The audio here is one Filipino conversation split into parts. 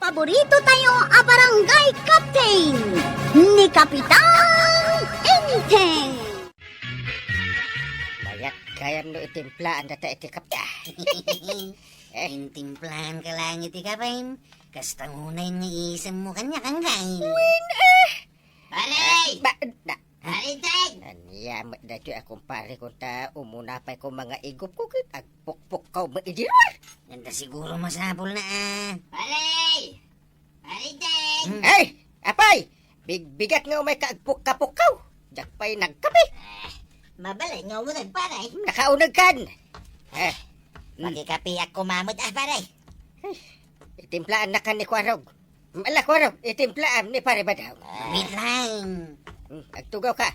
paborito tayo a barangay captain ni Kapitan Enteng. Bayat kayam no itimplaan data iti kapta. Intimplahan ka lang iti kapain. Kastang hunay nga isam mo kanya kang gain. Paray! Haritay! Aniya, dati akong pare kung ta umunapay ko mga igop ko kit agpukpuk ka maidirar. Ganda siguro masapol na Paray! Haritay! Ay! Apay! Bigbigat nga umay kaagpuk-kapukaw. Diyak pa'y nagkape. Mabalay nga mo nagparay. Nakaunag kan. Magikapi ako mamod paray. Itimplaan na kan ni Kwarog. Ala Kwarog, itimplaan ni pare ba daw? Wait lang. Agtugaw ka.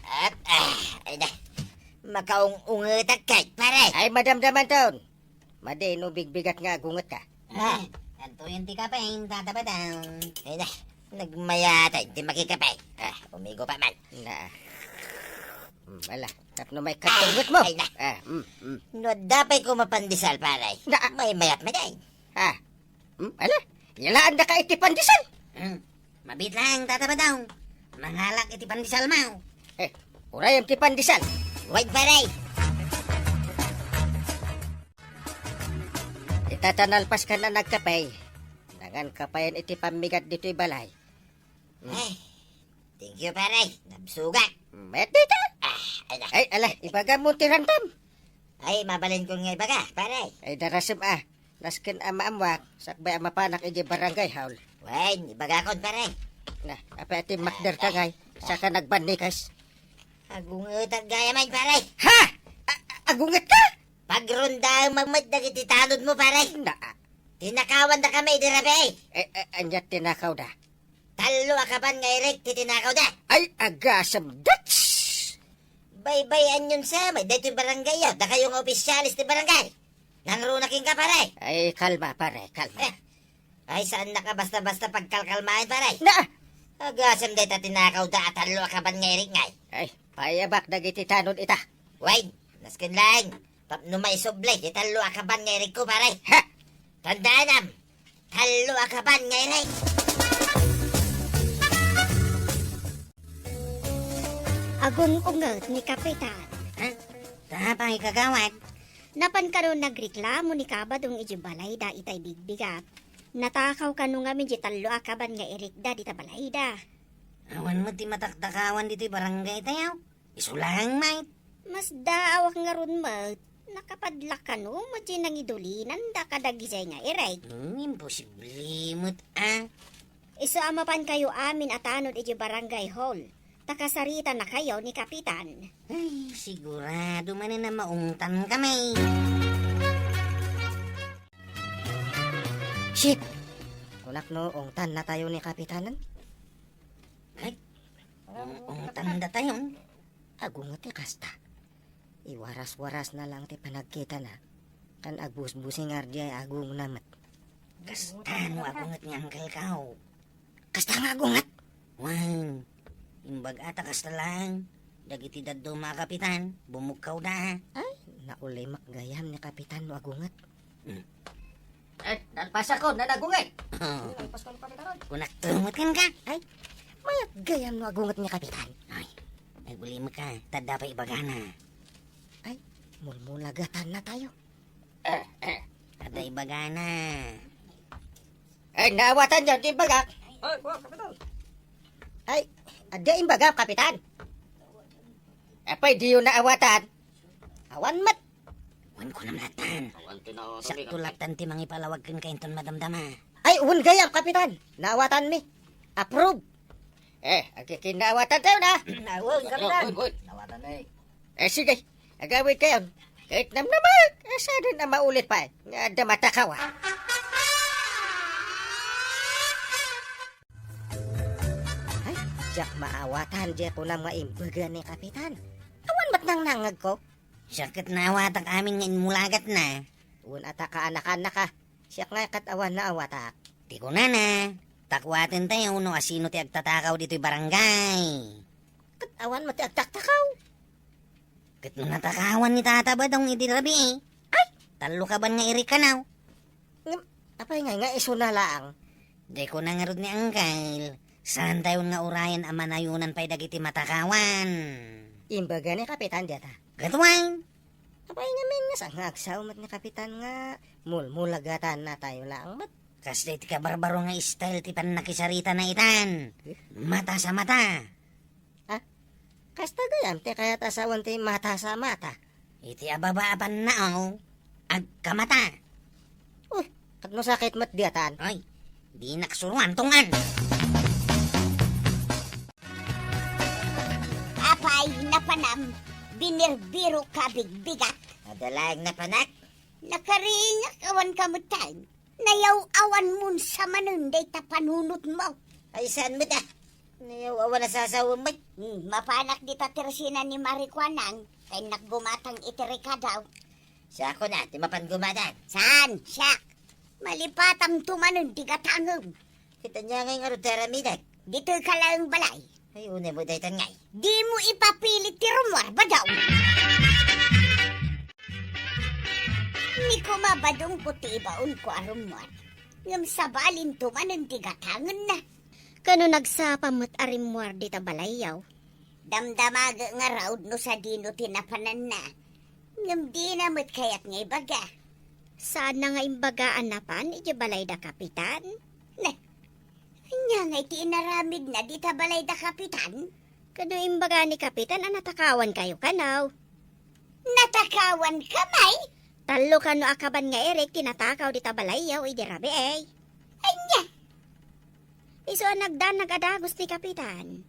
Ay na. Makaung-ungatag kay paray. Ay madamdaman taon. Madi no bigbigat nga agungat ka. Kanto yung ti kapain, tataba down. Ay na. Nagmayatay, di makikapay. Umigo pa man. Na. Ala, tapno may katungot mo. Ay na. Mm. No, dapat ko mapandisal paray. Na. May mayat maday. Ala, yalaan na ka iti pandesal. Mabit lang, tataba down. Mangalak iti pandisal mo. Uray ang ti pandesal. Wait paray. Itatanalpas ka na nagkapay. Nangan kapayan iti pamigat dito'y balay. Thank you paray. Nabsuga. Metita. Ay na. Ay, ala, ibaga mo ti rantam. Ay, mabalin ko nga ibaga, paray. Ay, darasem Naskin amaamwak, sakbay amapanak iti barangay haul. Wen, ibaga kon paray. Na, apa iti makder tagay, saka nagbanikas. Agungatag gaya man paray. Ha! Agungat ka? Pagronda ang magmaddag iti tanod mo paray. Na, Tinakawan na kami dirabe. anyat tinakaw da. Talo akaban nga Eric, titinakaw da. Ay, agasam dats! Bay-bayan yun sa may dito yung barangay yun. Da kayong opisyalis ti barangay. Nanrunaking ka paray. Ay, kalma pare, kalma. Ay, saan na ka basta-basta pagkalkalmahin paray? Na! Agasam dito tinakaw da at talo akaban nga Eric ngay. Ay, payabak dagiti tanod ita. Wait, naskin lang. Tapno may sublay, talo akaban nga Eric ko paray. Ha! Tandaan talo akaban nga Eric. Agung-ungot ni Kapitan. Tapang ikagawad. Napan karon nagreklamo ni kabadong iti balay da itay bigbigat. Natakaw kanu nga medyo talo akaban nga Eric da dita balay da. Awan mo ti mataktakawan dito barangay tayo. Isulang may. Mas daawak nga ron mat. Nakapadlak kanu medyo nangidulinan da kadagisay nga Eric. Imposible mo't Iso amapan kayo amin at anod iti barangay hall. Takasarita na kayo ni Kapitan. Ay, sigurado man na maungtan kami. Shit! Kunak no, ungtan na tayo ni Kapitanan. Ay, ungtan da tayo. Agungot ti kasta. Iwaras-waras na lang ti panagkita na. Kan agbus-busing ardi ay agung namat. Kastano agungat ni Uncle Kao. Kasta nga agungat! Wan, imbag ata kasta lang. Dagiti daddo mga kapitan, bumukaw da. Ay, naulay makgayam ni Kapitan no agungat. Nalpas ako, nanagungay! Nalpas ko ni Kapitanan. Kunak tungot kan ka. Ay, mayat gayam no agungat ni Kapitan. Ay, nagbulim ka, tada pa ibagana. Ay, mulmulagatan na tayo. Tada ibagana. Ay, naawatan dyan, di bagak. Ay, Kapitan. Ay, ada imbagap, Kapitan. Apay, di yun naawatan. Awan mat. Wan ko namlatan. Sakto latan ti mangipalawag kan kainton madamdama. Ay, un gayam, Kapitan. Naawatan mi. Approve. Agikin naawatan tayo na. Nawag, Kapitan. Naawatan na sige. Agawin kayo. Kahit namnamag. Sana na maulit pa. Nga damatakawa. Ay, jak maawatan. Diya po na maimbaga ni Kapitan. Awan mat nang nangag ko. Sakit na awatak amin ngayon mulagat na. Un ataka anak-anak ka. Siya nga katawan na awatak. Di ko na. Takwatin tayo no asino ti agtatakaw dito'y barangay. Katawan mati agtaktakaw. Kat nung natakawan ni tata ba daw itirabi Ay, talo ka ba nga iri ka now? Apay nga iso na lang. Di ko nangarod ni Angkal. Saan tayo nga urayan ang manayunan pa'y dagiti matakawan? Imbaga ni kapitan diya ta. Gatuan! Apay ngamin nga sa ngagsaw mat ni kapitan nga. Mulagatan na tayo lang mat. Kasi ti kabarbaro nga style ti panakisarita na itan. Mata sa mata. Kasta gayam te kaya tasawan ti mata sa mata. Iti ababaapan na agkamata. Kat mo sakit mat diya tan. Ay, di naksuruan tungan. Apay, napanam, binirbiro ka bigbigat. Adalag na panak. Nakaringak awan kamutan. Nayaw-awan mun sa manunday ta panunot mo. Ay, saan mo ta? Nayawawa na sasawang mo. Mapanak di ta tirsina ni Marikwanang. Kay nagbumatang itirika daw. Siya ako na, ti mapan gumadan. Saan? Siya. Malipatang tumanon di katangom. Kita niya ngayong arutara-midag. Dito ka lang balay. Ay, una mo dahi ngay. Di mo ipapilit ti rumor ba daw? Ni ko mabadong puti ibaon ko arumor. Ngam sabalin tumanon di katangon na. Kano nagsapamot arimor di ta balayaw? Damdamag nga raud no sa dino tinapanan na. Ngam di namot kayat nga ibaga. Saan na nga imbagaan na pan, iti balay da kapitan? Nya nga iti inaramid na di ta balay da kapitan? Kano imbaga ni kapitan, natakawan kayo kanaw? Natakawan kamay? Talo kano akaban nga Eric, tinatakaw di ta balayaw, idi rabi eh. Anya? Iso nagdan nagadagos ni kapitan.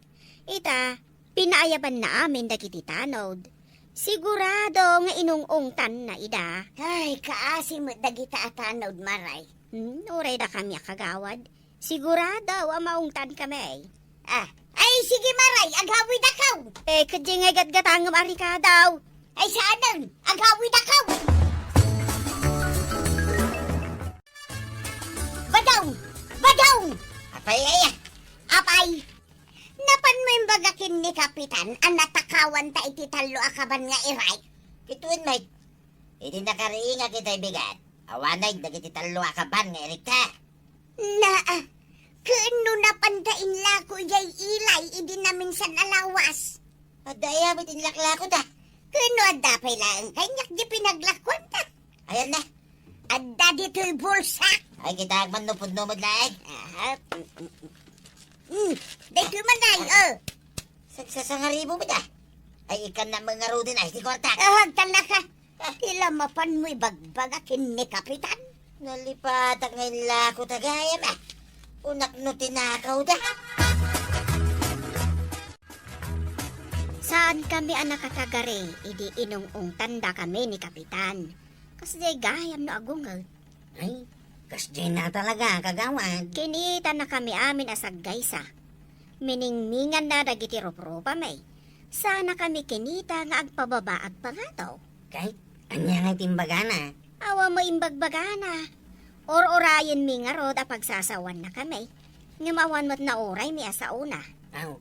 Ita, pinaayaban na amin dagiti tanod. Sigurado nga inungungtan na ida. Ay, kaasi mo dagita atanod maray. Uray da kami kagawad. Sigurado maungtan kami. Ay sige maray, agawi da kaw. Kadya nga gatgatangam arika daw. Ay saanan, agawi da kaw. Badaw! Badaw! Apay, ay, Apay! Napan mo yung bagakin ni kapitan, ang natakawan ta iti talo akaban nga iray. Kituin, mate. Iti nakariinga kita'y bigat. Awanay, dagiti talo akaban nga erikta. Kano napandain lako yay ilay, idi namin sa alawas. Adaya, may tinlaklako ta. Kano adapay lang, kanyak di pinaglakwan ta. Ayan na. Adda dito'y bulsa. Ay, kita agman nupod-numod laeng. Dito manay, Sagsasangaribo mo ta. Ay, ikan na mga rudin ay, di kwarta. Tala ka. Tila mapan mo'y bagbagakin ni kapitan. Nalipatak ngayon lako tagayam ah. Unak no tinakaw da. Saan kami ang nakakagari, idi inung tanda kami ni kapitan. Kasi gayam no agungag. Ay, kasdi na talaga kagawad. Kinita na kami amin asag gaysa. Miningmingan na dagiti ropa may. Sana kami kinita nga agpababa agpangataw. Kahit anya nga timbagana. Awa mo imbagbagana. Or-orayin mi nga rod a pagsasawan na kami. Ngamawan mo't na oray mi asa una. Aw,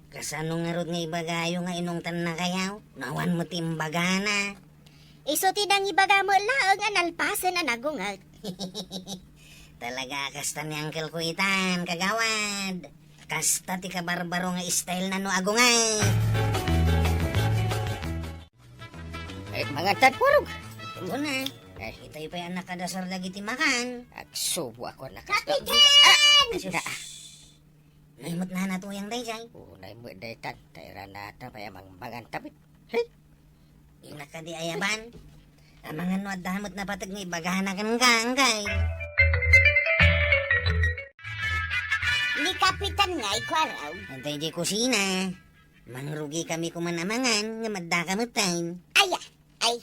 kasano nga rod nga ibagayo nga inungtan na kayaw? Nawan mo timbagana. Iso tidang ibaga mo laang analpasan ang nagungat. Talaga kasta ni Uncle Kuitan, kagawad. Kasta ti kabarbaro nga style na no agungay. Ay, mga tagpurog. Ito na. Ito'y pa yung nakadasar lagi ti makan. Agsubo ako na Kapitan! Naimot na nato yung dayjay. Unay mo daytan. Tayra na ata pa yung mga tapit. Yung nakadi ayaban. Ang mga no at damot na patag nga ibagahan ka ng gangay. Ni kapitan nga ikwaraw. Antay di kusina. Mangrugi kami kumanamangan nga madakamutan. Ay,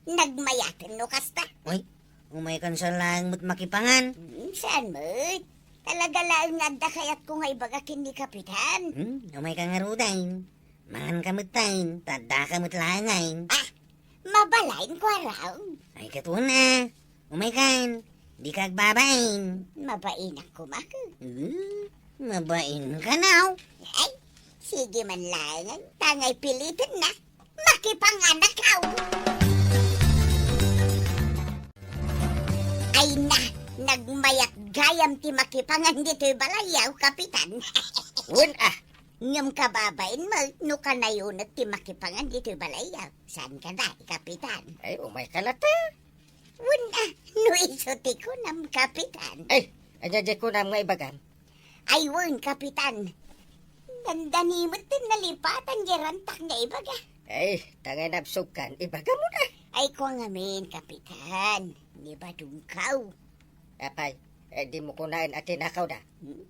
nagmayatin no kasta. Uy, umay kan sa lang mo't makipangan. Saan mo? Talaga lang nga kayat ko nga ibagakin ni kapitan. Umay ka nga ruday. Mangan kamutan, tada kamut langayn. Mabalain ko araw. Ay katuna, umay kan, di kagbabain. Mabain ako mako. Mabain ka now. Ay, sige man lang. Tangay pilitin na. Makipanganak ka. Ay na, nagmayat gayam ti makipangan dito'y balayaw, kapitan. Wen Ngam kababain mo, no ka na yun at ti makipangan dito'y balayaw. Saan ka na, kapitan? ay umay kalata. Wala, no isuti ko nam, kapitan. Ay, anya di ko na mga ibagam. Ay, wun, kapitan. Dandani mo tin nalipatan gerantak nga ibaga. Ay, tangay nabsukan, ibagam mo na. Ay, ko ngamin, kapitan. Ni ba dungkaw? Apay, di mo kunain at tinakaw na.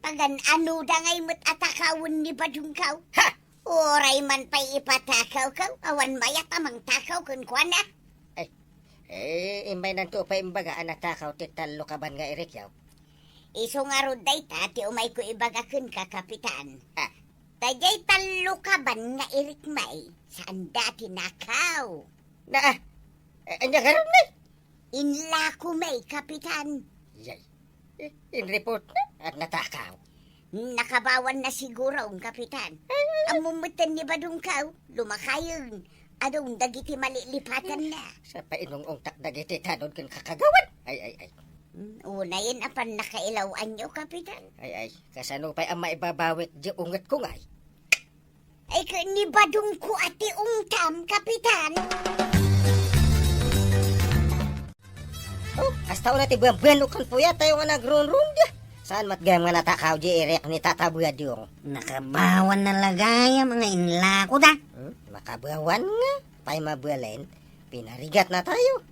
Pagan ano da ngay mo't atakawon ni ba dungkaw? Ha! Oray man pa'y ipatakaw kaw. Awan mayat amang takaw kun kwa na. Imay nanto pa imbaga anatakaw titalo ka ban nga irikyaw. Iso nga roday ta, ti umay ko ibaga kun ka, kapitan. Ah. Tajay talo ka ban nga irikmay. Saan dati nakaw? Na, anya karon na. Inla ko may, kapitan. Yay, in-report na at natakaw. Nakabawan na siguro ang kapitan. Amumutan ni ba dungkaw? Lumakayon. Adong dagiti malilipatan na. Sa painong tak dagiti tanod kan kakagawan. Ay. Unayin apan nakailawan nyo, kapitan. Ay, kasano pa'y ang maibabawit di ungat ko ngay. Ay, ni ba dungko ati ungtam, kapitan? Oh, hasta una ti buwan kan puya tayo nga nagrun-run dia. Saan matgam nga natakaw di irek ni tatabuya diyong. Nakabawan na lagaya mga inlako da. Makabawan nga. Pa'y mabualin, pinarigat na tayo.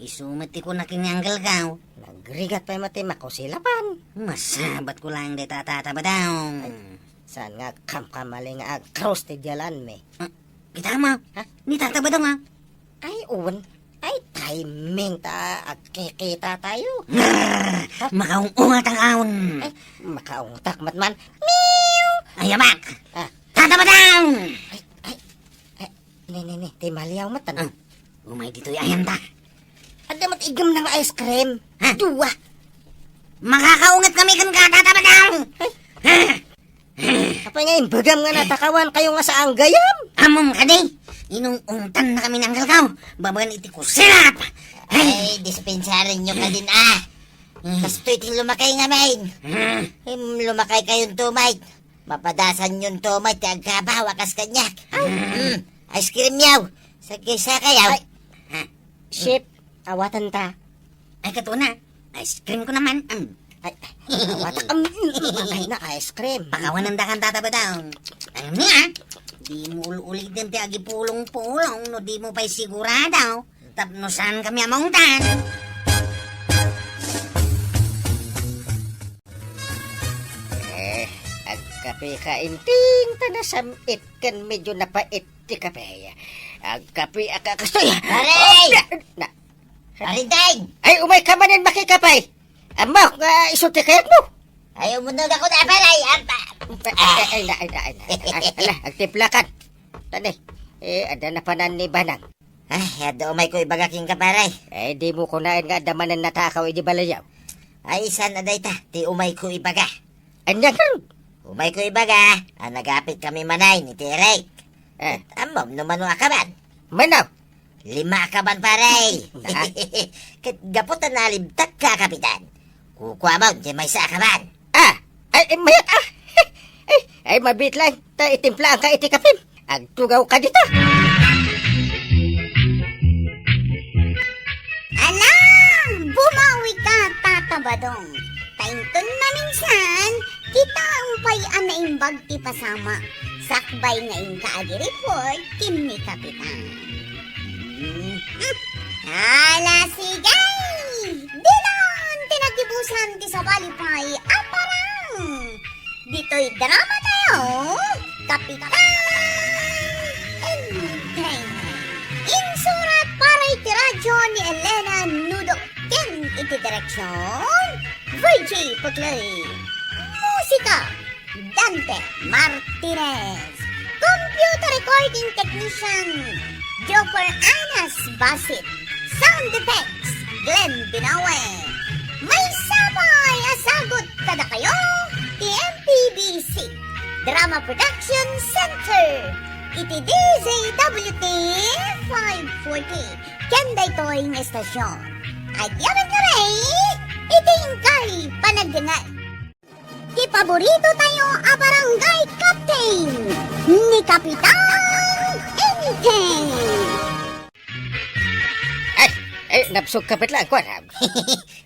Isumati ko na kinanggal ka. Nagrigat pa'y mati makusilapan. Masabat ko lang di tatatabatang. Saan nga kamkamali nga cross ti dialan me. Kita mo, Ha? ni tatabatang ha. Ay, uwan. Ay, timing ta at kikita tayo. Makaungat ang awon. Ay, makaungtak matman. Ayamak! Ah. Tatabatang! Ni, timaliyaw matan. Umay dito'y ayan ta. Ada mat igam ng ice cream. Ha? Dua. Makakaungat kami kan tatabatang! Apa nga imbagam nga natakawan kayo nga sa anggayam. Among kadi! Inungungtan na kami ng galgaw. Babagan iti ko silap! Ay, dispensarin nyo ka din, Kastoy ti lumakay nga, main. Lumakay kayong tumay. Mapadasan yung tumay, ti agkabawa kas kanyak. Ice cream yaw. Sakay yaw. Ship, awatan ta. Ay, katuna. Ice cream ko naman. Ay, awatan. Ay na ice cream. Pakawanan da kan tatabatang. Ano niya? Di mo ulit din ti agipulong-pulong no di mo pa'y sigurado. Tapno saan kami amangtan? Agkape ka inting tanasamit kan medyo napait ti kape. Agkape akakastoy. Aray! Na. Arinday! Ay, umay ka manin makikapay. Amok, isulti kayat mo. Ayaw mo na ako na palay. Ay, ala, agtiplakan. Tanay, ada na panan ni Banang. Ay, ado may ko ibagaking kaparay. Di mo kunain nga damanan natakaw, di balayaw. Ay, saan na day ta? Ti umay ko ibaga. Anya karon. Umay ko ibaga. Nagapit kami manay ni Tirek. Amom, numano akaban. Manaw. 5 akaban, paray. Kat gaputan na libtak ka, kapitan. Kukuha mo, di may sa akaban. Ay, mayak ay, mabit lang. Ta itimpla ang ka itikapim. Agtugaw ka dito. Alam! Bumawi ka, tatabadong. Tainton na minsan, kita ang payan na imbag ti pasama. Sakbay nga yung kaagi report, kim ni kapitan. Ala, sigay! Dinan! Tinagibusan ti sa balipay, aparang! Dito'y drama tayo, kapitan! Insurat para iti radyo ni Elena Nudo. Ken iti direksyon, Virgie Putlay. Musika, Dante Martinez. Computer recording technician, Joker Anas Basit. Sound effects, Glenn Binawe. May sabay asagot kada kayo, TMPBC Drama Production Center. Iti DZWT 540. Kenda ito'y estasyon. At yaman ka rin, iti ingkay nga. Di paborito tayo a barangay captain ni Kapitan Enteng. Ay, napsog ka lang, kwarab.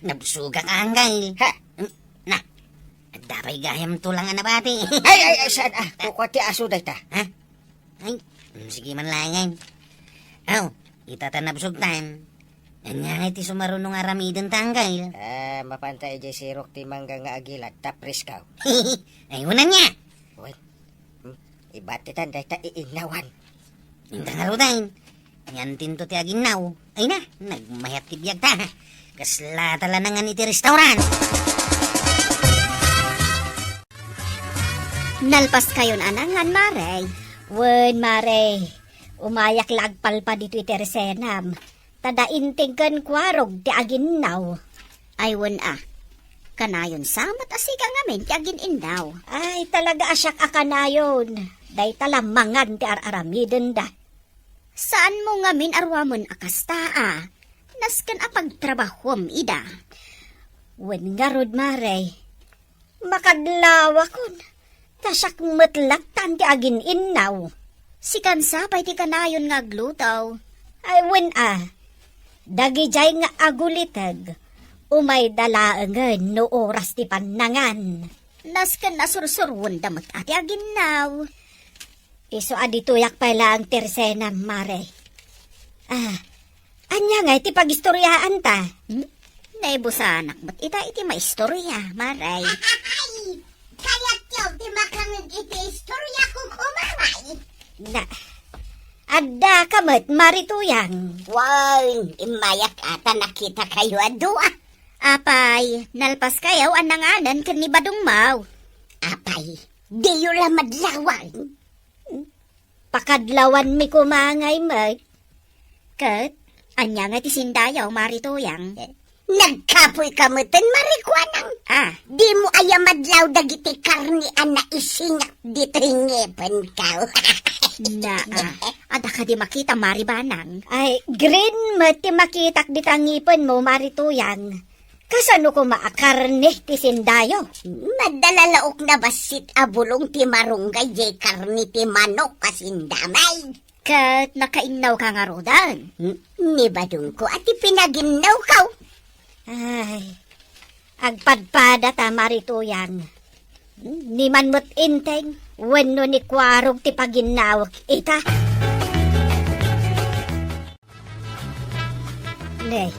Nabsuga ka angay. Ha? Na, dapay gayam tulang anabati. Ay, saan kukwati aso day ta. Ha? Ay, sige man langan. Aw, itatanabsog tan. Anya iti sumarunong aramidon tanggay. Mapantay jay sirok ti mangga nga agilat, tapris ka. Ay, unan niya. Uy, ibatitan day ta iinawan. Inta nga rutain. Yan tinto ti aginaw. Ay na, nagmayat ti biyag ta. Kasla tala na nga iti restaurant. Nalpas kayon anangan, Mare. Wen, Mare. Umayak lagpal pa dito iti resenam. Tadainting kan kwarog ti aginaw. Ay, wen kanayon samat asika ngamin ti agin indaw. Ay, talaga asyak akanayon. Day talamangan ti araramiden da. Saan mo ngamin arwamon akasta Naskan apagtrabahom ida. Wen nga rod, Mare. Makadlawa kun. Tasyak metlaktan ti agin innaw. Sikan sapay ti kanayon nga glutaw. Ay, wen dagijay nga agulitag. Umay dalaangan no oras ti panangan. Naskan nasursurwon damot ati aginaw. Iso adituyak pala ang tersena, Mare. Anya nga iti pagistoryaan ta. Naibusanak, ba't iti maistorya, Mare? Ay, kaya't yaw, di makangag iti istorya ko kumaray. Adda kamat, marituyang. Wow, imayak ata nakita kayo adua. Apay, nalpas kayo ananganan kan ni Badong Mau. Apay, di yun lang madlawan. Pakadlawan mi kumangay, Mag. Kat, anya nga ti sindayaw, marituyang. Nagkapoy kamutan, marikwanang. Di mo ayamadlaw dagiti karni na isingak di tringepan ka. Ada ka di makita, maribanang. Ay, green mo ti makitak di tangipan mo, marituyang. Kasano ko maakarni ti sindayo? Madalalaok na basit abulong ti marunggay jay karni ti manok kasindamay. Kat nakainaw ka nga rodan. Ni Badong ko at ipinaginaw ka. Ay, agpadpada ta marituyang. Ni manmot inteng, wenno ni kwarog ti paginawak ita. Lay,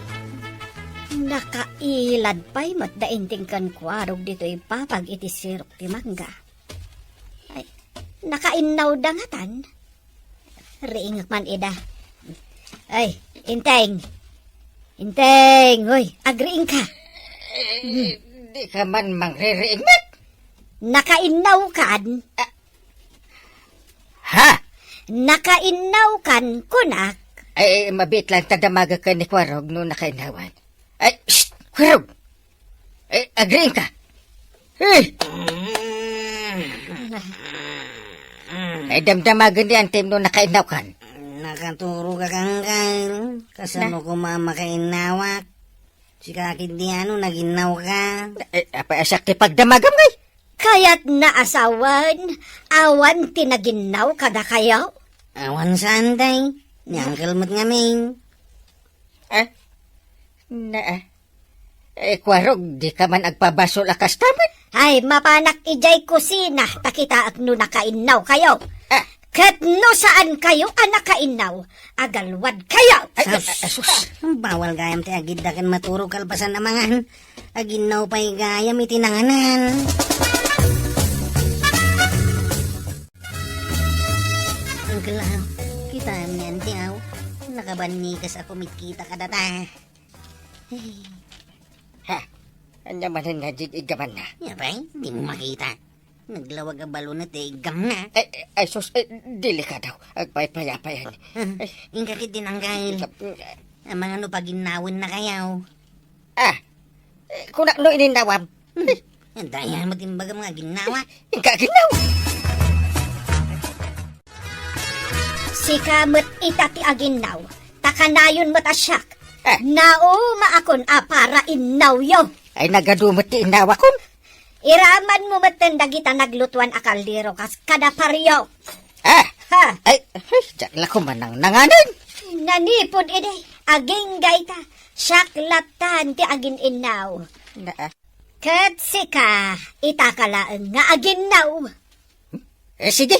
nakailad pa'y matdainting kan kwarog dito ipapag iti sirok ti mangga. Ay, nakainaw dangatan. Riingak man ida. Ay, inteng. Inteng, hoy, agriing ka. Di ka man mangririingmat. Nakainaw kan. Ha? Nakainaw kan kunak. Ay, mabit lang tadamaga ka ni Kwarog no nakainawan. Ay, shh! Kwarog! Ay, agriing ka. Hey! Ay, damdamagan niyan tim no nakainaw kan. Nakaturo ka kang kail. Kasano ko mamakainawak. Si kakit di naginaw ka. Apa asak ti pagdamagam ngay? Kaya't naasawan, awan tinaginaw kada kayo. Awan sanday. Nyangkel mo't ngamin. Kwarog, di ka man agpabasol akas taman. Ay, mapanak ijay kusina, takita at no nakainaw kayo. Kat no saan kayo nakainaw, agalwad kayo. Sus, bawal gayam ti agid dakan maturo kalpasan namangan. Aginaw pa'y gayam itinanganan. Ang kalaw, kita niyan ti aw. Nakabanikas ako mitkita ka data. Ha? Anya manin nga jig igaman na. Yapay, di mo makita. Naglawag ang balon na igam na. Ay, sus, dili ka daw. Agpay-payapayan. Yung kakit din ang kail. Ang mga no paginawin na kayaw. Kung no ininawam. Ang dayan mo timbaga mga ginawa. Yung kaginaw. Si kamot itati aginaw, takanayon mo tasyak. Nauma akon para inaw yo. Ay nagadumot ti inawa kon. Iraman mo matanda kita naglutuan a kaldero kas kada paryo. Ah, Ha, ay, jakla ko manang nanganan. nanipod ide, aging gaita, syaklatan ti agin inaw. Na, Kat sika, itakalaan nga aginaw. sige,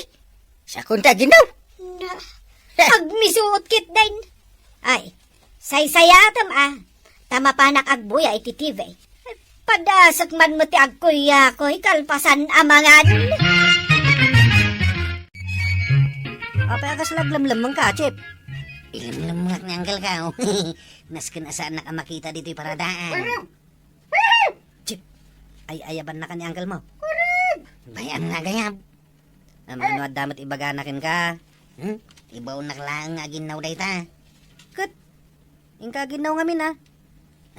sa kunta ginaw. Na, agmisuot kit din. Ay, saysayatam tamapanak agbuya iti TV. Padasak man mo ti agkuya ko'y kalpasan amangan. Apa akas laglamlamang ka, Chip? Ilamlamang ni Uncle ka, oh. Naskin asaan na ka makita dito'y paradaan. Chip, ay ayaban na ka ni Uncle mo. Bayan na gayam. Ano at damat ibaganakin ka? Ibaw naklaan nga ginaw day ta. Kat, ingka ginaw ngamin ha.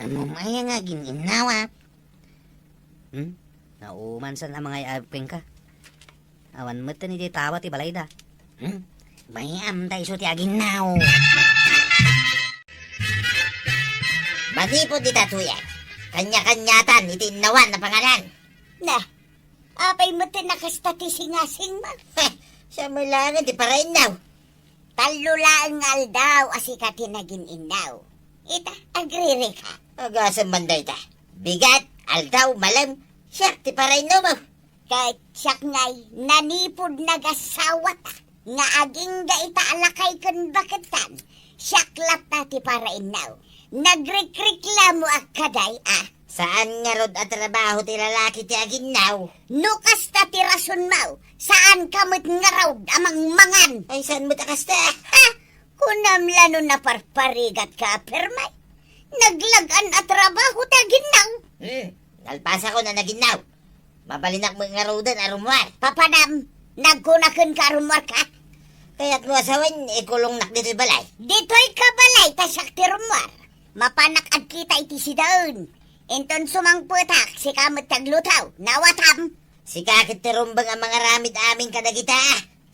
Ano maya nga gininawa? Nauman san ang mga iapeng ka. Awan mo ni di tawa ti balay da. Bayam tayo so ti aginaw. Mali po di tatuya. Kanya-kanyatan itinawan na pangalan. Na, apay mo tinakasta ti singasing ma. Siya mo lang di parain daw. Talulaan nga daw asika tinagin inaw. Ita, agriri ka. Agasang banday ta. Bigat, aldaw, malam. Siya, ti parain daw mo. Kahit siyak ngay, nanipod nagasawat nga aging ga ita alakay kan baketan. Siyaklat na ti para inaw. Nagrekreklamo akaday Saan nga rod at trabaho ti lalaki ti aginaw? Nukas ta ti rason mau. Saan kamot nga raw amang mangan. Ay, saan mo takasta? Ha? Kunamlano na parparigat ka permay. Naglagan at trabaho ta ginaw. Nalpasa ko na naginaw. Mabalinak mo nga rodan arumwar. Papanam, nagkunakan ka rumor ka. Kaya't mo asawan, ikulong nak dito'y balay. Dito'y kabalay ta siyak ti rumor. Mapanak at kita iti si daun. Enton sumangputak si kamot taglutaw. Nawatam. Si kakit tirumbang ang mga ramid aming kadagita.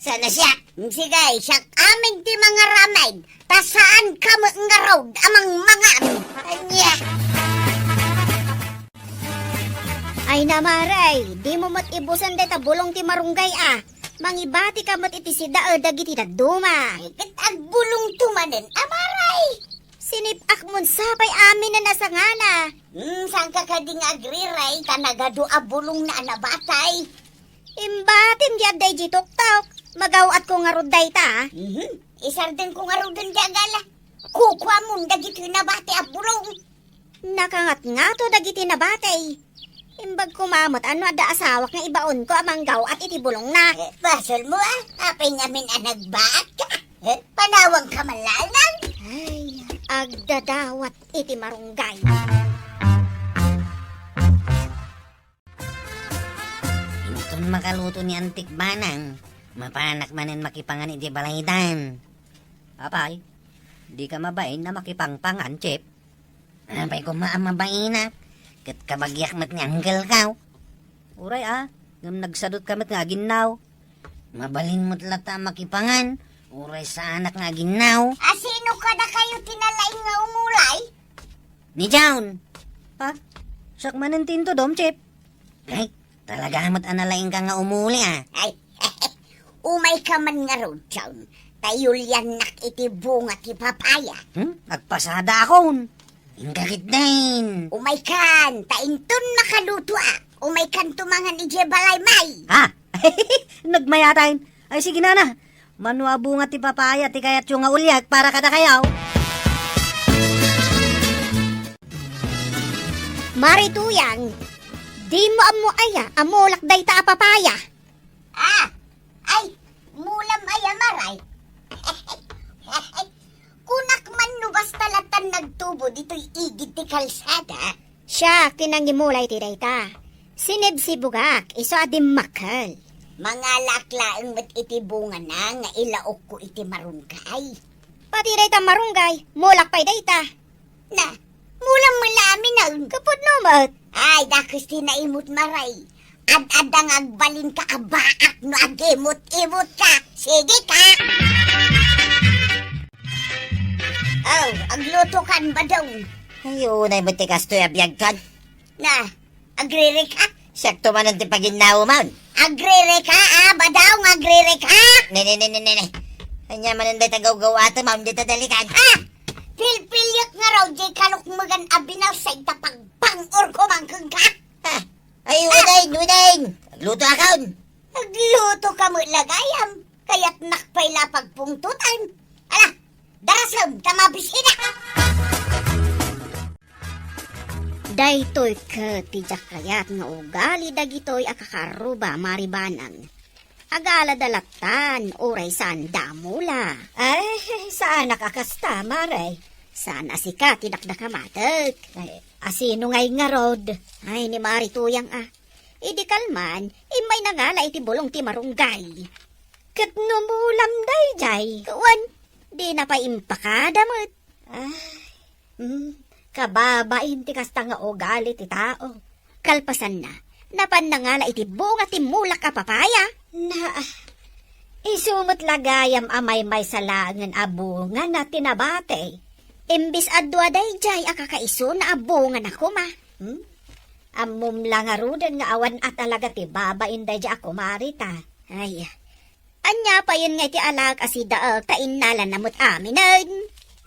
Sana siya. Sigay, siyak aming ti mga ramay. Ta saan kamot nga raw amang mangan. Anya. Ay namaray, di mo mat ibusan deta bulong ti marunggay Mangibati ka mat iti si dae dagiti daduma. Kat agbulong tumanen, amaray. Sinipak mon sapay amin na nasangana. Saan ka kading agriray, kanagado abulong na anabatay. Imbatin di aday jitok-tok. Magawat ko nga ruday ta. Isarden ko nga rodan di agala. Kukwa mong dagiti nabati abulong. Nakangat nga to dagiti nabatay. Imbag kumamot ano ada asawak nga ibaon ko amang gaw at itibulong na. Basol mo apay ngamin anagbaat ka. Panawang kamalanan. Ay, agdadawat iti marunggay. Intun makaluto ni Antik Manang. Mapanak manin makipangan iti balaydan. Apay, di ka mabain na makipangpangan, Chip. Apay ko maamabain na. Kat kabagyak mat nga anggal ka. Uray ngam nagsadot kamat nga ginaw. Mabalin mo't lata makipangan. Uray sa anak nga ginaw. Asino ka na kayo tinalain nga umulay? Ni John. Pa, sak manin tinto dom, Chip. Ay, talaga mat analain ka nga umuli Ay, umay ka man nga road town. Tayulyan nak iti bunga ti papaya. Nagpasada akon. Ingkakit din. Umay kan, taintun makaluto Umay kan tumangan ije balay may. Ha? Nagmayatain. Ay sige na. Manua bunga ti papaya ti kayat yung nga ulyag para kada kayaw. Marituyang, di mo amulak day ta papaya. Ay, mulam ay amaray. Kunak man no basta latan nagtubo dito'y igid ti kalsada. Siya, kinangimulay ti day ta. Sinib si bugak, iso adim makal. Mga laklaang mat iti bunga na nga ilaok ko iti marunggay. Pati day ta marunggay, mulak pa'y day ta. Na, mulam malami na. Kapod numat. Ay, dakos tinaimot maray. Ad-adang agbalin ka abaak no agimot-imot ka. Sige ka. Agluto kan ba daw? Ayun ay matikas to'y abiyag kan. Na, agriri ka? Sakto man ang tipaginaw man. Agriri ka, badaw nga agriri ka? Ne. Anya man ang tagaw-gaw ato, ma'am, di tadalikan. Pilpilyot nga raw, di kalukmagan abinaw sa itapagpang-or kumangkang ka. Ay, udain. Luto akaon. Nagluto ka mo lagayam, kaya't nakpay lapagpungtutan. Ala, daraslom, tamabisina. Daytoy ka, tijak kayat nga ugali dagitoy akakaruba maribanan. Agala dalatan, oray san damula. Ay, saan nakakasta, Maray? Sana si ka, tinakdakamatek. Ay, asino ngay nga rod? Ay, ni Mari Tuyang Idi kalman, imay nangala iti bulong ti marunggay. Kat numulam day, jay. Kawan, di na pa impakadamot. Kababain ti kasta nga ugali ti tao. Kalpasan na, napan nangala iti bunga ti mulak a papaya. Na, isumot lagayam amay may salangan abunga na tinabate. Imbis adwa day jay akakaiso na abungan ako ma. Amum lang arudan nga awan at alaga ti babain day ja ako marita. Ay, anya pa yun nga iti alag asidaal tain nalan namot aminan.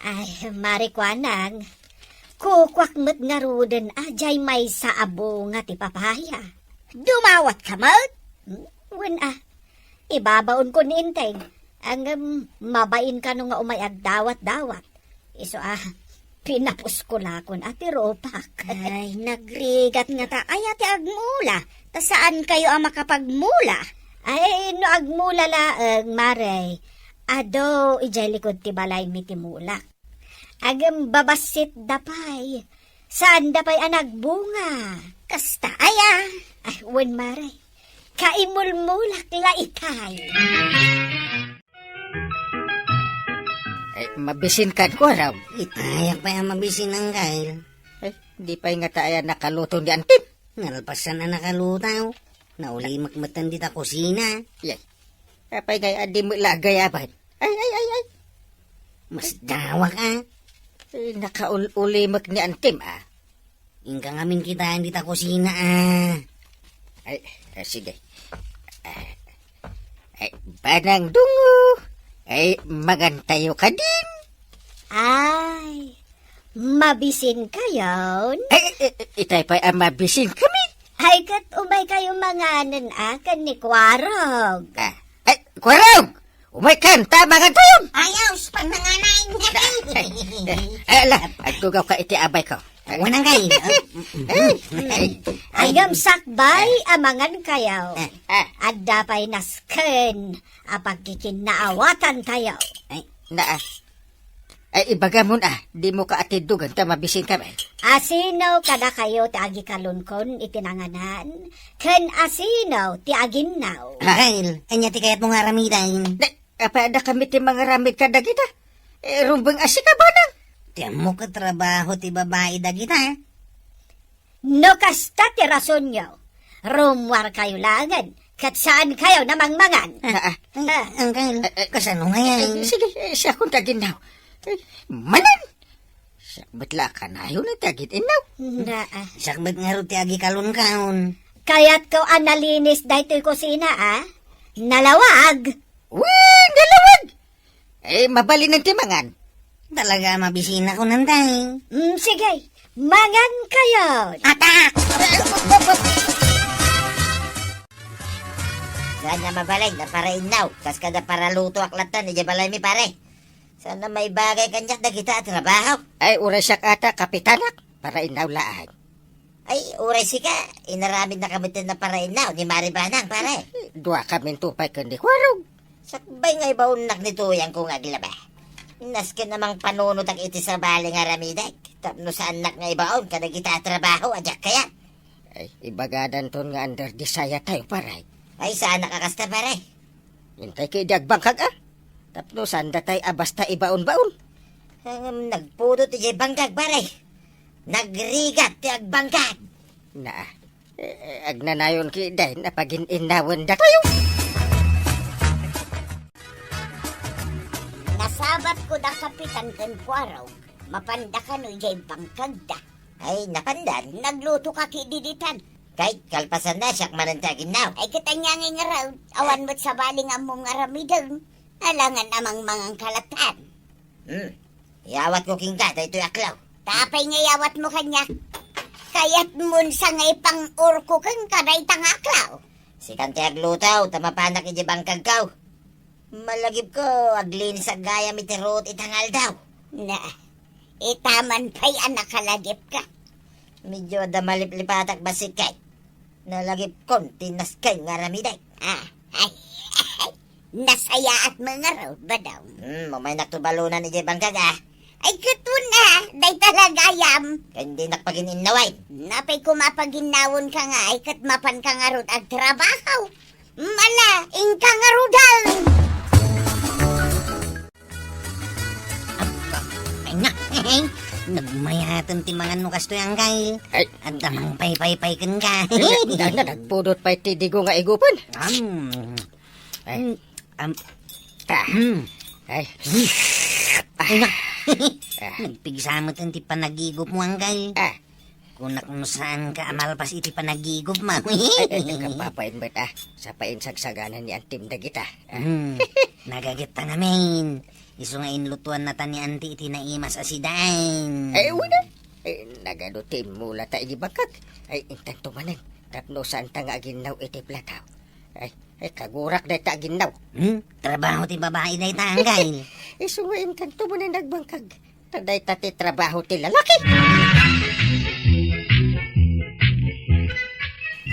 Ay, marikwanang. Kukwak mo't nga rudan ajay may sa abunga ti papaya. Dumawat ka mat? Wen ibabaon ko ni Inteng. Ang mabain ka nung nga umayag dawat-dawat. Iso pinapos ko lakon at iropak. Ay, nagrigat nga ta. Ay, ati agmula. Ta saan kayo ang makapagmula? Ay, no agmula laang, Maray. Ado, ijay likod ti balay mi ti mulak. Agam babasit dapay. Saan dapay ang nagbunga? Kasta aya. Ay, wen, Maray. Kaimulmulak la ikay. Ay, mabisin kan ko raw. Itayak pa yung mabisin ang kail. Ay, di pa nga tayo nakaluto di antim. Nalpasan na nakalutaw. Nauli makmatan di ta kusina. Yay. Kapay kay adi mo lagayaban. Ay. Mas dawa ka. Ay, nakaulimak ni antim Ingka ngamin kita hindi ta kusina Ay, sige. Ay, banang dungo. Ay, magantayo ka din. Ay, mabisin kayon? Ay, itay pa ang mabisin kami. Ay, kat umay kayo mga nanakan ni Kwarog. Ay, kwarog! Umay kanta, magantayon! Ayaw, pang nanganain. Ay, ala, agtugaw ka iti abay ko. Wanang kail. Ayam sakbay amangan kayo. Ah, At dapay nasken apagkikinaawatan tayo. Ay, ibaga mo di mo ka atidugan ta mabisin kami. Asino kada kayo ti agi kalunkon itinanganan? Ken asino ti aginnaw? Kail, anya ti kayat mong aramidan. Apa ada kami ti mga ramid kada kita? Rumbang asika ba nang? Tiyan mo ka trabaho ti babae da kita. No kasta ti rason nyo. Rumwar kayo langan. Kat saan kayo namangmangan? Ang kail, kasano nga yan? Sige, siya kong taginaw. Manan! Siya batla ka na yun ang taginaw. Sakbat nga ro ti agi kalun-kaon. Kaya't ko analinis dahito'y kusina Nalawag! Wag, dalawag! Mabali ng timangan. Talaga mabisina ko nantay. Sige, mangan kayo! Atak! Saan na mabalay na para inaw. Kas kada para luto aklatan, iya balay mi pare. Sana may bagay kanyak na kita at trabaho. Ay, uray siya kata, kapitanak, para inawlaan. Ay, uray sika. Inaramid na kami na para inaw ni Maribanang pare. Dua kami tupay kundi kwarog. Sakbay nga ibaunak nito yang kung aglaba. Naskin namang panunod ang iti sa bali nga ramiday. Tapno sa anak nga ibaon kada kita trabaho ajak kaya. Ay, ibagadan ton nga under disaya tayo paray. Ay, saan nakakasta pare? Hintay kay dagbangkag Tapno sanda tayo basta ibaon-baon. Nagpudot ti bangkag pare. Nagrigat ti agbangkag. Agnanayon ki day na pagin inawan da tayo. Nasabat ko da kapitan ken Kwarog. Mapanda ka no jay bangkag da. Ay, napandan. Nagluto ka kididitan. Kahit kalpasan na siyak mananta ginaw. Ay katanyangin nga raw, awan mo't sa baling among aramidang. Alangan amang mangang kalatan. Iawat ko king ka, dahito aklaw. Tapay ngayawat mo kanya. Kaya't mun sa ngay pang urko kang kaday tangaklaw. Si kante aglutaw, tamapanak ijibang kagkaw. Malagip ko, aglinis ang gaya mitirot itangal daw. Na, itaman pa'y anak kalagip ka. Medyo da malip-lipatak basit kay. Nalagip konti nas kay nga ramiday. Ay, nasaya at mga raw ba daw? Mamay naktubalunan ni Jebang kaga. Ay katun na, day talagayam. Kaya hindi nakpagininaway. Napay kumapaginawon ka nga, ay katmapan ka nga rod ag trabaho. Mala, ing ka nga rodal. Ay nga, nagmayatan ti mga nukas to yung kay. Ay. At damang pay-pay-pay kan ka. Na nagpudot pa itidigo nga igupan. Ay. Ay. Ay nga. Nagpigsa mo ti panagigop mo ang kay. Kung saan ka amalpas iti panagigop mo. Ay, kapapain ba't sa painsagsaгаnan ni Antim da kita. Nagagit ta ngamin. Iso nga inlutuan na ta ni Anti iti naimas asidaan. Ay, wala. Ay, nagadutin mula ta igibakak. Ay, intan tumanan. Tapno saan ta nga aginaw iti plataw. Ay, kagurak na ta aginaw. Trabaho ti babae na itanggal. Iso nga intan tumanan nagbangkag. Taday ta ti trabaho ti lalaki.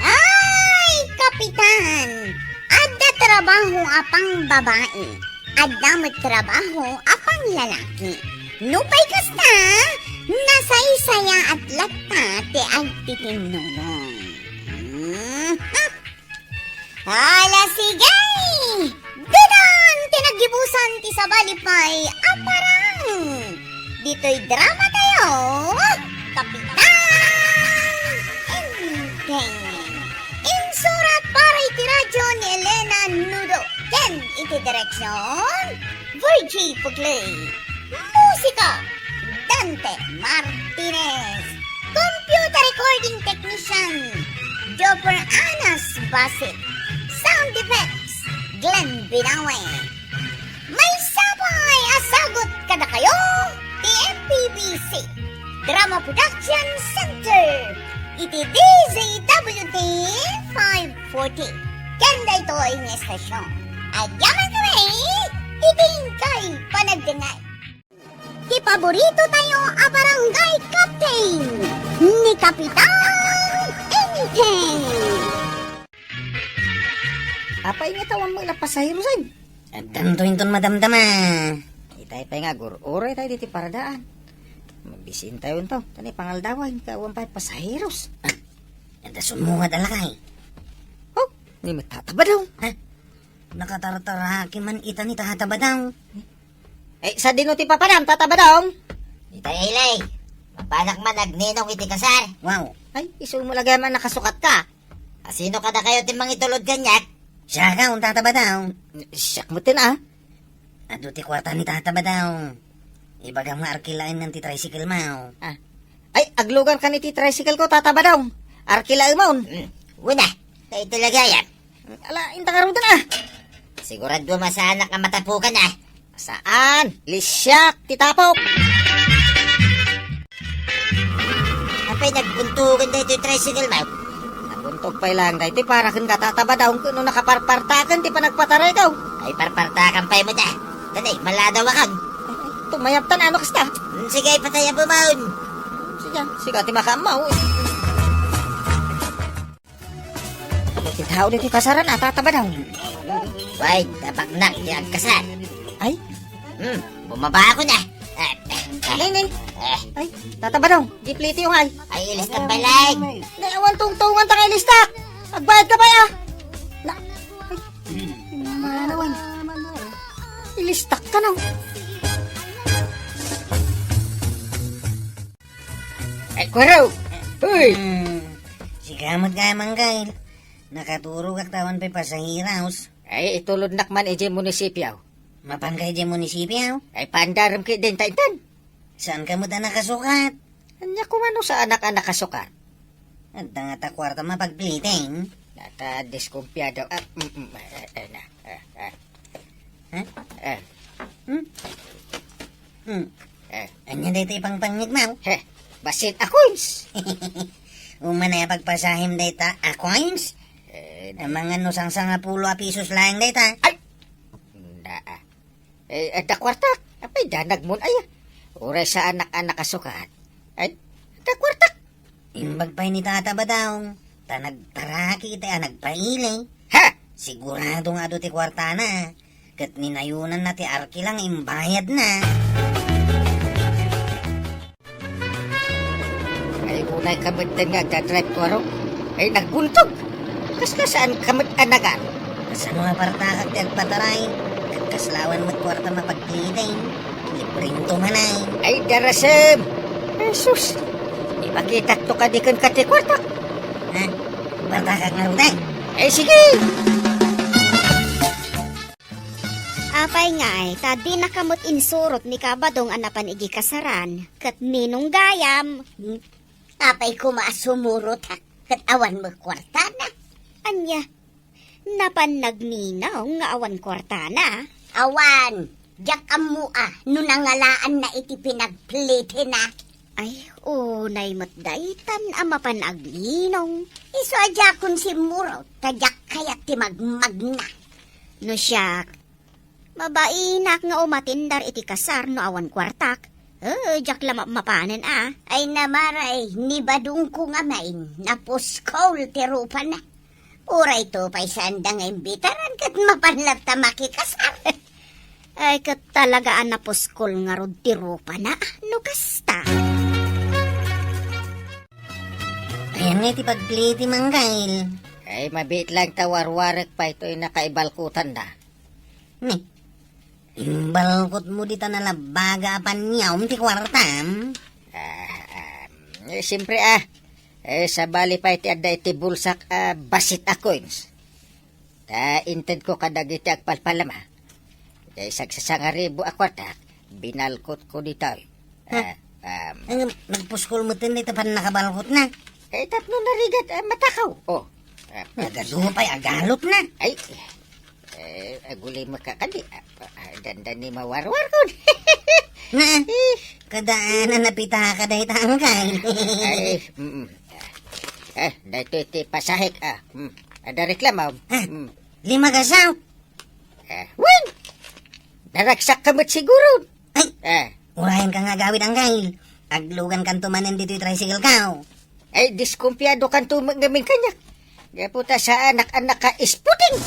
Ay, kapitan! Adda trabaho apang babae. Adda mo trabaho apang lalaki. Nupay kasta, nasaysaya at lata ti agtitinulong. Hala sigay! Didan! Tinagibusan ti sabalipay aparang! Dito'y drama tayo! Kapitan! Enteng! Insurat para iti radyo ni Elena Nudo. Ken iti direksyon, Virgie Pugley. Musika, Dante Martinez. Computer recording technician, Jopper Anas Basit. Sound effects, Glenn Binawe. May sabay asagot kada kayo, TMPBC Drama Production Center. Iti DZWT 540. Kanda ito ang estasyon. At yaman kami, itingkay panagdangay. Ti paborito tayo a barangay captain ni Kapitan Enteng. Apay nga tawan mo napasahirusan. At tanto-inton madamdama. Itay pa nga gur-uray tayo diti paradaan. Mabisin tayo to. Tani pangaldawan kawan pa pasahiros. At sumungad alakay. Oh, ni matataba daw. Nakatartara man ita ni tahataba daw. Eh, sa dino ti papanam, tataba daw. Itay ilay. Mapanak man agninong iti kasar. Wow. Ay, iso mo lagay man nakasukat ka. Asino kada kayo timang itulod kanyak? Siya ka, tataba daw. Siyak mo tin At ti kwarta ni tataba daw. Ibagang maarkilain ng ti tricycle mo. Ay, aglugan ka ni ti tricycle ko, tataba daw. Arkila mo. Una, kayo talaga yan. Ala, inta ka rin Sigurado masanak ang matapukan Saan? Lisyak, titapok. Apay nagpuntukan dito yung tricycle mo. Nabuntog pa lang dahil ti para kang katataba daw kung nakaparpartakan ti pa nagpataray daw. Ay parpartakan pa mo da. Tanay, maladaw akang. Tumayap tan ano kasta. Sige, pataya bumaon. Sige, ti makamaw. Titao ti kasaran tataba daw. Why, tapak na, di agkasan. Ay, Bumaba ako na. Nini. Ay, tataba daw. Gipliti yung ay. Ay, ilis kang balag. Naiwan tungtungan ta kay listak. Agbayad ka ba ya? Na. Ay, manawan. Ilistak ka na. Ay, kwaraw. Uy. Sigamot ka man kay. Nakaturo kak tawan pa sa hiraos. Ay, itulod nakman ije munisipyo. Mapangkay di munisipyo. Ay, pandaram kay din taitan. Saan ka mo ta nakasukat? Anya kumano sa anak-anak kasukat. At nga ta kwarta mapagpliting. Nata diskumpiyado. Ha? Anya dito ipang pangigmaw. Basit ako'y. Umanay pagpasahim data coins. Ang mga nusang nga pulo a pisos lang data. Da kwartak. Apay danag mo ay. Uray sa anak-anak kasukat. Ay, da kwartak. Imbag pa'y ni tata ba daw? Ta nagtaraki ita nagpailay. Ha? Sigurado nga do ti kwarta na. Kat ninayunan na ti arki lang imbayad na. Ay, unay kamad nga dadrive ko araw. Ay, nagbuntog. Kasla saan kamad anagan? Sa mga partakak ti agpataray. Kat kaslawan mo't kwarta mapagpilitin. Libreng tumanay. Ay, darasem. Jesus. Ipakita to ka di kan katikwartak. Ha? Partakak nga rutay. Ay, sige. Apay nga ay, tadi nakamot insurot ni Kabadong anapan igi kasaran. Kat ninong gayam. Apay ko maasumurot ha. Kat awan mo kwarta na. Anya, napan nagninaw nga awan kwartana. Awan, jak amua, nunangalaan na iti pinagplite na. Ay, unay matdaitan amapan aglinong. Iso adya kun si Murot, tadyak kayat ti magmagna. No siyak, mabainak nga umatindar iti kasar no awan kwartak. Jak lama mapanen Ay namaray, ni badung ko nga main, napuskaw ti rupa na. Uray to pa'y sanda nga imbitaran kat mapanlat ta makikasar. Ay, kat talagaan na puskol nga rod ti rupa na. No kasta. Ayan nga ti pagpliti manggail. Ay, mabit lang tawarwarek pa ito'y nakaibalkutan na. Ni, imbalkot mo dita na labaga apan niyaw ti kwartam. Siyempre sa bali pa iti adda iti bulsak basit ako'y. Inted ko kadag iti agpalpalama. Sagsasangaribo akwartak, binalkot ko dito. Nagpuskol mo tin dito pan nakabalkot na. Tatlo na rigat matakaw. Nagadupay agalop na. Ay, aguli makakali. Dandan ni mawarwar ko. Na, kadaanan napita ka dahi tangkay. Dito iti pasahik. Ada reklamaw. 5 kasaw. Win! Naragsak kamot siguro. Urahin ka nga gawid ang kail. Aglugan kan tumanin dito tricycle ka. Ay, diskumpiyado kan tumagaming kanya. Kaya puta sa anak-anak ka isputing.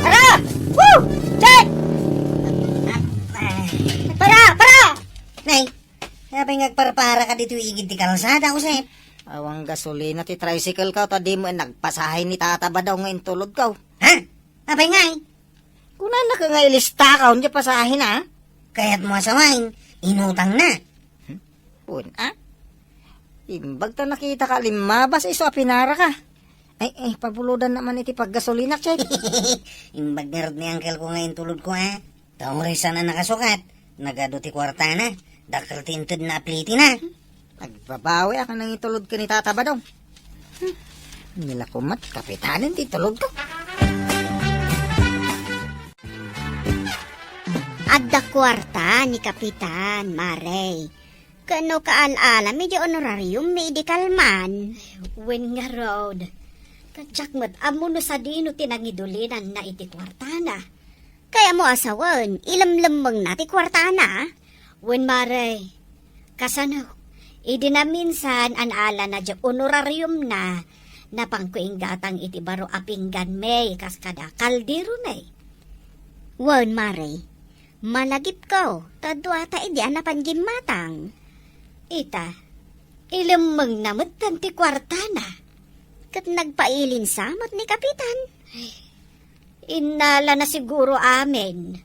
Para! Woo! Check! Para! Nay, sabi nga parpara ka dito igid ti kalsada, Usep. Awang gasolina ti tricycle ka, tadi mo nagpasahay ni tata ba daw ngayon tulog ka? Ha? Abay nga Kunan na ka nga ilista ka, hindi pasahin Kaya't mo asawain, inutang na. Pun, Imbag ta nakita ka limabas, iso pinara ka. Ay, pabuludan naman iti paggasolina, check. Imbag nerd ni uncle ko ngayon tulog ko, Tauri sana nakasukat. Nagado ti kwarta na. Dakal tinted na apliti na. Nagbabawi ako nang itulog ka ni tata ba daw? Nila kumat, kapitanin ti tulog ko. Adda kwarta ni Kapitan Marey. Kano kaal-ala, medyo honorarium medical man. When nga road. Kadyak amo no sa dino tinangidulinan na iti kwartana. Kaya mo asawan, ilamlamang na ti kwartana. When Marey, kasano, idi na minsan anala na dyan honorarium na napangkuing gatang iti baro apinggan may kaskada kaldero na. Wan Marey, malagip ko, tadwata idi anapan gimatang. Ita, ilamang namot tanti kwartana. Kat nagpailin samot ni Kapitan. Inala na siguro amin.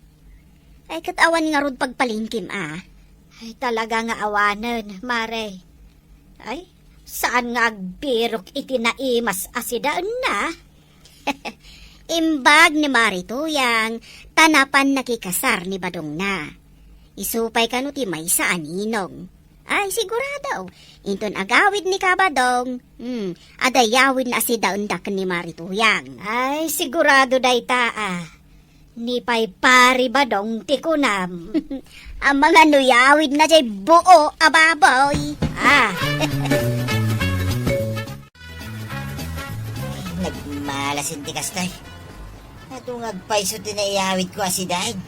Ay katawan nga rod pagpalingkim Ay talaga nga awanan, Mare. Ay, saan nga agbirok iti naimas asidaan na? Imbag ni Marituyang, tanapan nakikasar ni Badong na. Isupay ka no ti may sa aninong. Ay, sigurado. Inton agawid ni Kabadong. Adayawid na si daundak ni Marituyang. Ay, sigurado day taa. Ni pay pari Badong ti kunam. Ang mga nuyawid na jay buo ababoy. Nagmalasin ti kastoy. Atong agpaiso ti naiyawid ko asidahin.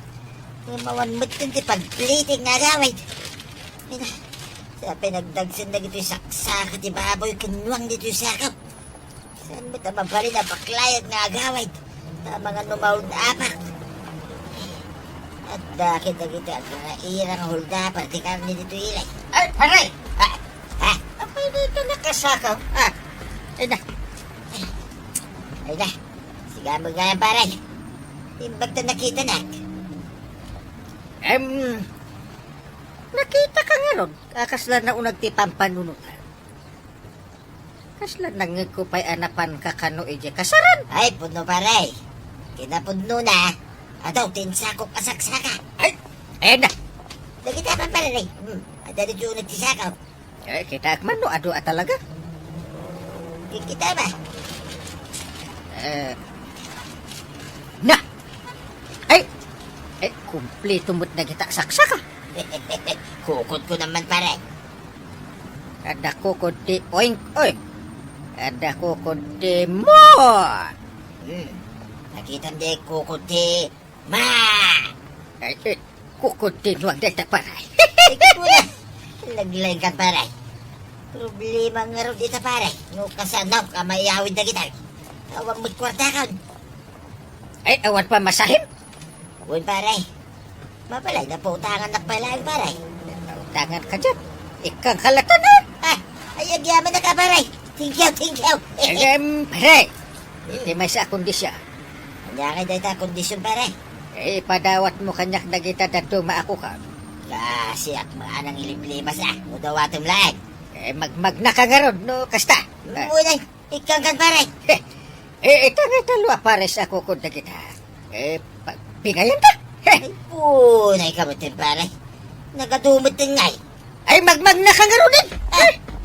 Mawanmot ti pagpliting nga gawid. Sa pinagdagsan na gito'y saksaka ti baboy kinuwang dito'y sakaw. Saan mo tamabali na baklayag nga agawid na mga numawid na apak. At dakit na kita ang mga irang hulda pati karni dito ilay. Ay, paray! Ha? Apay dito nakasakaw. Ay na. Siga mo nga yan paray. Imbag na nakita na. Nakita ka nga ron. Kaslan na unag ti pampanunutan. Kaslan na nga ko pa'y anapan kakano ije kasaran. Ay, puno paray. Kinapudno na. Ataw, tinsakok asaksaka. Ay, ayun na. Nakita pa paray. Ada dito yung nagtisakaw. Ay, kita akman no, ado talaga. Kita ba? Na! Ay, kumplito mo't na kita saksaka. Kukod ko naman paray. Ada kukod ti oink oink. Ada kukod ti mo. Nakita di kukod ti ma. Ay, kukod ti nuwag data paray. Ikot mo na. Naglain ka paray. Problema nga rin dito paray. No kasanaw ka mayawid na kita. Tawag mo't kwarta ka. Ay, awan pa masahim. Uy paray. Mapalay na po utangan na pala yung paray. Tangan ka dyan. Ikang halata na. Ay, agyaman na ka paray. Thank you. Paray. Hindi may sa kondisya. Kanya kay dahil kondisyon paray. Padawat mo kanyak na kita na ako ka. Kasi at mga nang iliblimas Udawatom lahat. Magmag na ka nga ron, no, kasta. Munay, ikang kan paray. Ito nga talwa pares ako kung na kita. Pingayan ta. Ay, punay ka mo tin paray. Nagadumot din ngay. Ay, magmag na ka nga ron din.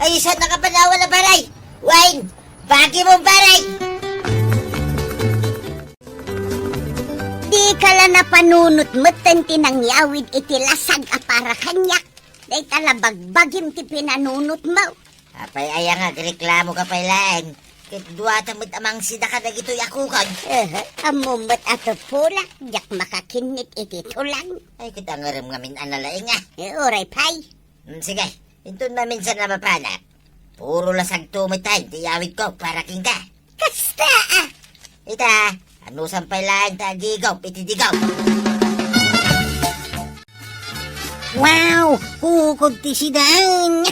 Ay, isa nakapanawa na paray. Wine, bagi mong paray. Di ka lang napanunot mo't tinangyawid itilasag a para kanyak. Day talabagbagim ti pinanunot mo. Apay aya nga, reklamo ka pailaan. Kit duwata mo't amang sida ka na gito'y akukan. Amumot ato pula, yak makakinit iti tulang. Ay, kita nga rin ngamin analaing nga. Uray pay. Sige, ito na minsan na mapanap. Puro lasag tumit tayo, tiyawid ko para king ka. Kasta Ita, ano sampay lang tagigaw, pitidigaw. Wow! Kukog ti si Daing!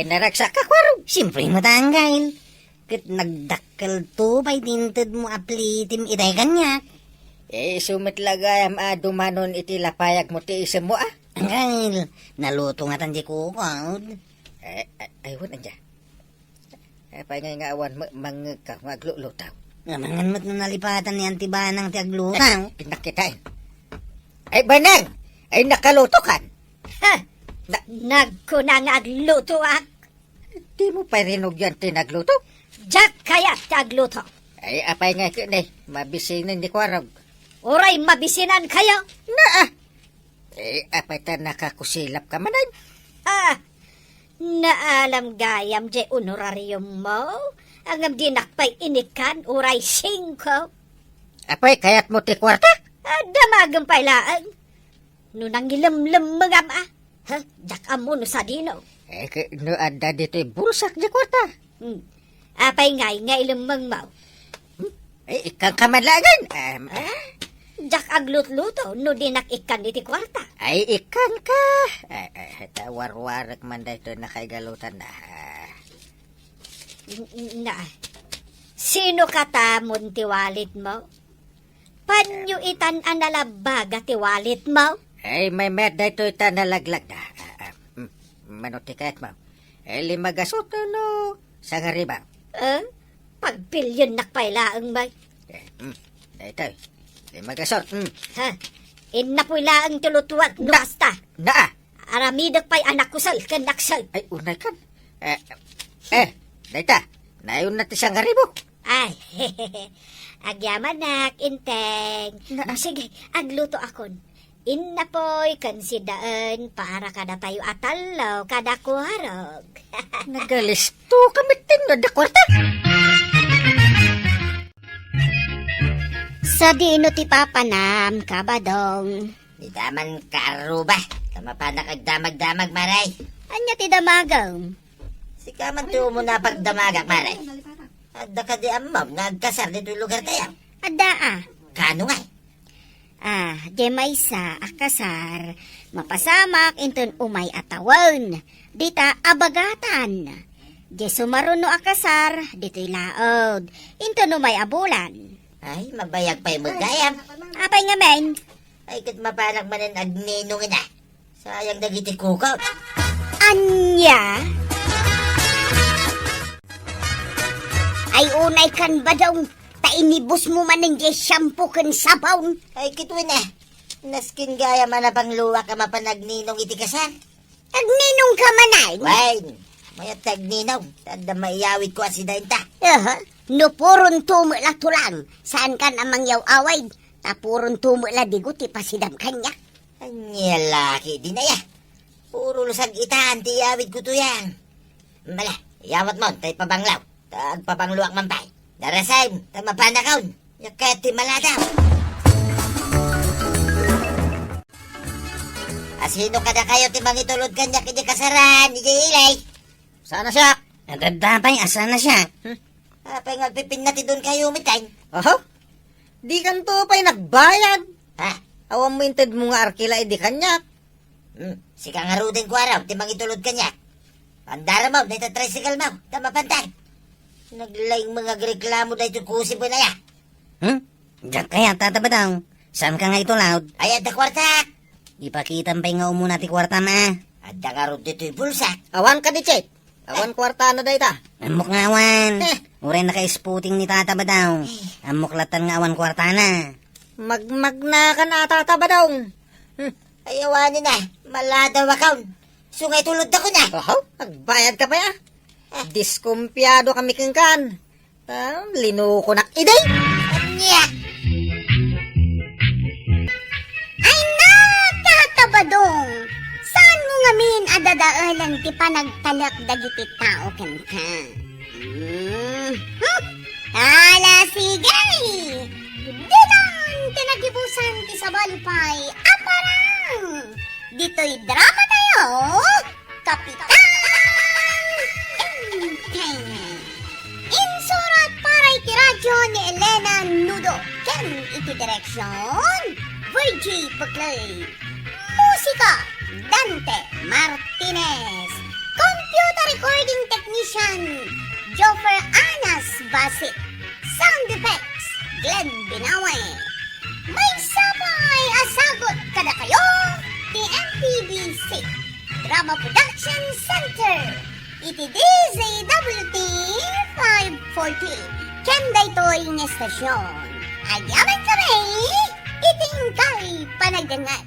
Naraksak ka kwaro. Siyempre matanggal. Kat nagdakkel to, pa'y tinted mo aplitim itay kanya. Sumit lagayam dumanon iti lapayag mo ti isem mo Anggal, naluto nga tanji kukod. Aywan anja. Pangay nga awan mangka maglulutaw. Namangan mo't nalipatan ni Antibanang ti aglutaw. Pinakitain. Ay, banang! Ay, nakaluto kan. Nagkunang agluto ak. Di mo pa rinog yan tinagluto. Jak kaya tagluto. Ay, apay nga kinay. Mabisinan di kwarag. Uray mabisinan kayo. Apay ta nakakusilap ka manan. Naalam gayam je honorarium mo. Ang di nakpay inikan uray 5. Apay kayat mo ti kwarta? Damagang pailaan. Nunang ilamlam mga ma. Jak amo no sa dino. No ada dito bulsak di kwarta. Apay nga ilamang mo. Ikang kamalangan. Jak aglut-luto no dinak ikan iti kwarta. Ay, ikan ka. Tawar-warak man dito nakaigalutan na. Sino katamon tiwalit mo? Panyo itan analabaga tiwalit mo? Ay, may med dito ita nalaglag na. Manutikat mo. Limagasot no sa gariba. Pagpilyon nakpailaang may Ito, magasot. Ha? Inapoy laang tulutuwag no basta. Naa. Aramidok pa'y anak kusal kan naksal. Ay, unay kan. Dayta, nayon natin siyang garibo. Ay, agyaman nak, inteng. Sige, agluto akon. Inapoy kansidaan para kada tayo atalaw, kada kuharog. Nagalisto kami tinod na kwarta. Sa dino ti papanam, kabadong. Di daman karuba. Tamapanak ag damag-damag, maray. Anya ti damagaw? Si kaman tuyo mo na pagdamagak, maray. Adda ka di amam, nagkasar dito yung lugar tayo. Ada Kano nga? di may sa akasar, mapasamak inton umay atawan, dita abagatan. Di sumaruno akasar, dito'y laod, inton umay abulan. Ay, mabayag pa yung magayam. Apay nga men, Ay, kat mapanak manin agninong ina. Sayang dagiti kukaw. anya? Ay unay kan ba daw, tainibus mo man ng shampoo kan sabaw. Ay, kitwin eh. Naskin gaya man na pang luwa ka mapanagninong iti kasar. Agninong ka manay. Wain, mayat tagninong. Tanda maiyawid ko asidahin ta. No puron tumula tulang, saan kan amang yaw away, tapuron tumula diguti pasidam kanya. Anya laki din na ya. Puro lusag itaan, tiyawid ko to yan. Mala, yawat mo, tay pabanglaw. Tag pabangluak man pay. Darasay, tay mapanakaon. Yakati maladaw. Asino kada kayo ti mangitulod kanya kini kasaran, ije ilay. Sana siya? Nadadapay, asa na siya? Apay ngagpipin natin doon kayo umitay. Oho? Di kanto pa'y nagbayad. Ha? Awang mo inted mo nga arkila, di kanyak. Si kangarudin ko araw, ti mangitulod kanya. Andara mo, na tricycle mo, tama pantay. Naglayng mga reklamo na ito kusip mo na ya. Diyan kaya, tatabadaw. Saan ka nga ito, loud? Ay, ada kwarta. Ipakitan pa nga umuna ti kwarta ma. Ada nga rin dito yung bulsa. Awan ka di, Chip. Awan kwarta na dayta. Amok nga awan. Uray naka-spooting ni tatabadaw. Amok latan nga awan kwarta na. Magmag na ka na tataba daw. Ayawanin na, maladaw akaw. Sungay tulod ako na. Oho? Nagbayad ka pa ya? Diskumpiyado kami kengkan. Linuko na iday. Nya! Ay nakatabadong, saan mo nga min adadaalan ti panagtalak dagiti tao ken ka? Ala sige! Dinan tinagibusan ti sabalipay, aparang! Dito'y drama tayo, Kapitan Enteng! Insurat para iti radyo ni Elena Nudo, ken iti direksyon, Virgie Buckley. Musika, Dante Martinez. Computer recording technician, Joffer Anas Basit. Sound effects, Glenn Binawe. May sabay asagot kada kayo, the MPBC Drama Production Center. Iti DZWT 540. Kenda ito'y ng estasyon. Ayaman kami, itingkay panagdangat.